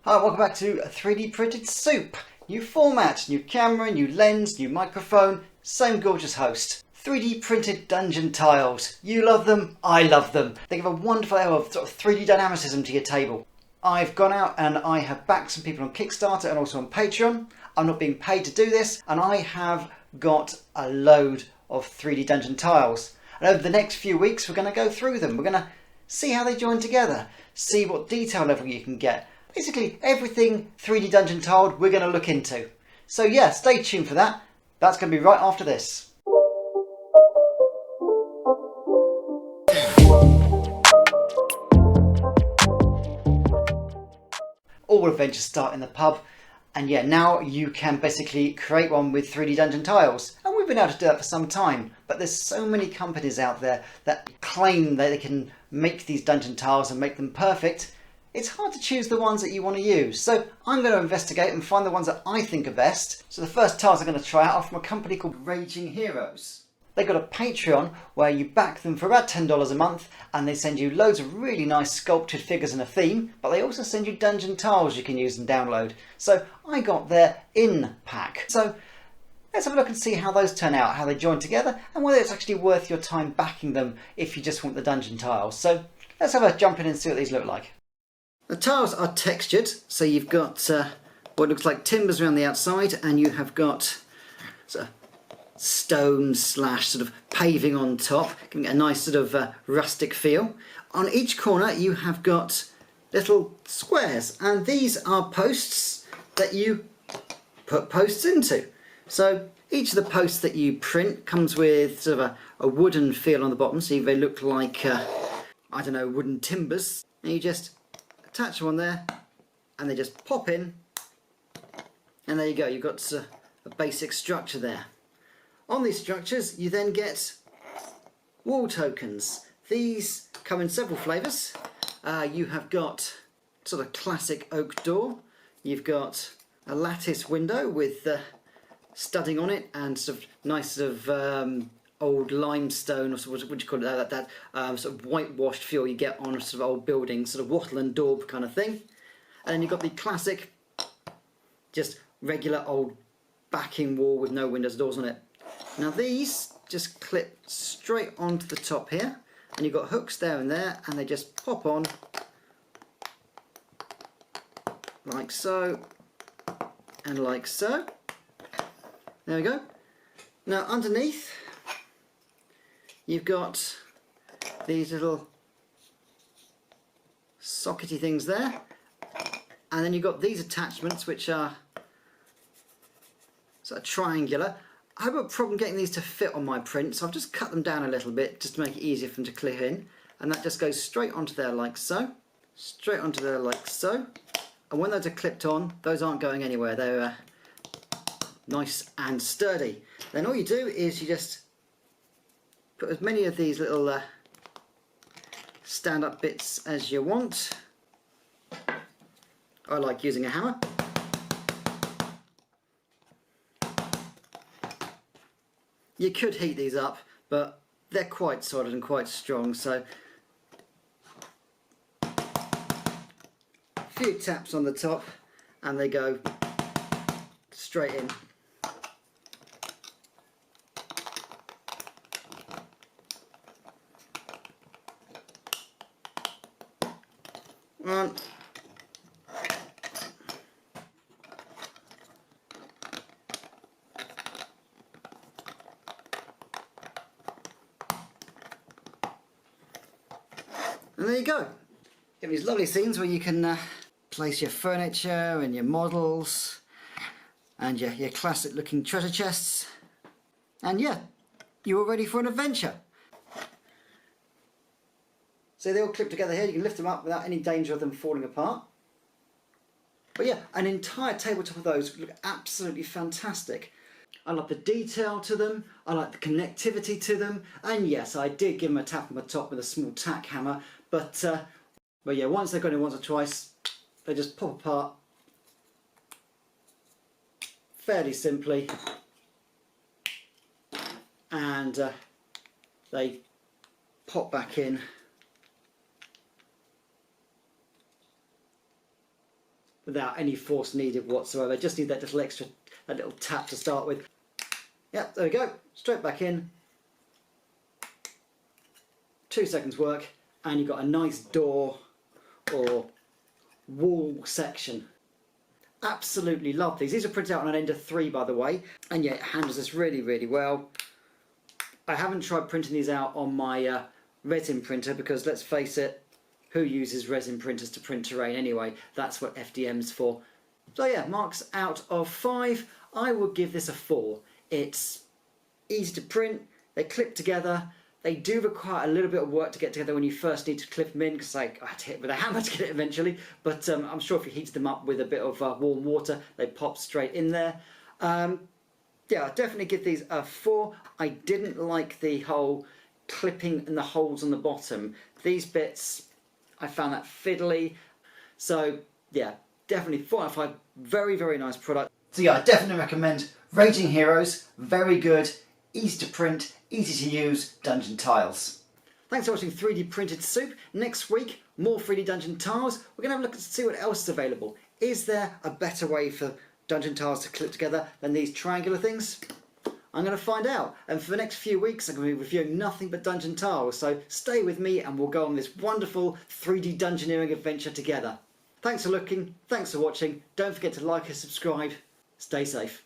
Hi, welcome back to 3D Printed Soup. New format, new camera, new lens, new microphone, same gorgeous host. 3D printed dungeon tiles. You love them, I love them. They give a wonderful air of 3D dynamicism to your table. I've gone out and I have backed some people on Kickstarter and also on Patreon. I'm not being paid to do this, and I have got a load of 3D dungeon tiles. And over the next few weeks we're going to go through them. We're going to see how they join together, see what detail level you can get. Basically everything 3D dungeon tiled we're going to look into. So yeah, stay tuned for that. That's going to be right after this. All adventures start in the pub, and yeah, now you can basically create one with 3D dungeon tiles. And we've been able to do that for some time, but there's so many companies out there that claim that they can make these dungeon tiles and make them perfect. It's hard to choose the ones that you want to use, so I'm going to investigate and find the ones that I think are best. So the first tiles I'm going to try out are from a company called Raging Heroes. They've got a Patreon where you back them for about $10 a month, and they send you loads of really nice sculpted figures and a theme, but they also send you dungeon tiles you can use and download. So I got their in pack. So let's have a look and see how those turn out, how they join together, and whether it's actually worth your time backing them if you just want the dungeon tiles. So let's have a jump in and see what these look like. The tiles are textured, so you've got what looks like timbers around the outside, and you have got sort of stone slash sort of paving on top, giving it a nice sort of rustic feel. On each corner you have got little squares, and these are posts that you put posts into. So each of the posts that you print comes with sort of a wooden feel on the bottom, so they look like, I don't know, wooden timbers, and you just attach them on there and they just pop in, and there you go, you've got a basic structure there. On these structures you then get wall tokens. These come in several flavours. You have got sort of classic oak door, you've got a lattice window with studding on it and sort of nice sort of old limestone, or what would you call it, that sort of whitewashed feel you get on a sort of old building, sort of wattle and daub kind of thing. And then you've got the classic just regular old backing wall with no windows or doors on it. Now these just clip straight onto the top here, and you've got hooks there and there, and they just pop on like so and like so. There we go. Now underneath you've got these little sockety things there, and then you've got these attachments which are sort of triangular. I have a problem getting these to fit on my print, so I've just cut them down a little bit just to make it easier for them to clip in, and that just goes straight onto there like so, straight onto there like so, and when those are clipped on, those aren't going anywhere, they're nice and sturdy. Then all you do is you just put as many of these little stand-up bits as you want. I like using a hammer. You could heat these up, but they're quite solid and quite strong, so a few taps on the top and they go straight in. One. And there you go. You have these lovely scenes where you can place your furniture and your models and your classic looking treasure chests, and yeah, you're all ready for an adventure. So they all clip together here, you can lift them up without any danger of them falling apart. But yeah, an entire tabletop of those look absolutely fantastic. I like the detail to them, I like the connectivity to them, and yes, I did give them a tap on the top with a small tack hammer, but yeah, once they've gone in once or twice, they just pop apart fairly simply, and they pop back in without any force needed whatsoever. Just need that little extra, that little tap to start with. Yep, there we go, straight back in. 2 seconds work, and you've got a nice door or wall section. Absolutely love these. These are printed out on an Ender 3, by the way, and yeah, it handles this really, really well. I haven't tried printing these out on my resin printer because, let's face it, who uses resin printers to print terrain anyway? That's what FDM's for. So yeah, marks out of 5. I would give this a 4. It's easy to print, they clip together. They do require a little bit of work to get together when you first need to clip them in, because I had to hit with a hammer to get it eventually, but I'm sure if you heated them up with a bit of warm water, they pop straight in there. Yeah, I'd definitely give these a 4. I didn't like the whole clipping and the holes on the bottom. These bits, I found that fiddly. So yeah, definitely 4 out of 5. Very, very nice product. So yeah, I definitely recommend Raging Heroes. Very good, easy to print, easy to use dungeon tiles. Thanks for watching 3D Printed Soup. Next week, more 3D Dungeon tiles. We're going to have a look and see what else is available. Is there a better way for dungeon tiles to clip together than these triangular things? I'm going to find out. And for the next few weeks, I'm going to be reviewing nothing but dungeon tiles. So stay with me and we'll go on this wonderful 3D dungeoneering adventure together. Thanks for looking. Thanks for watching. Don't forget to like and subscribe. Stay safe.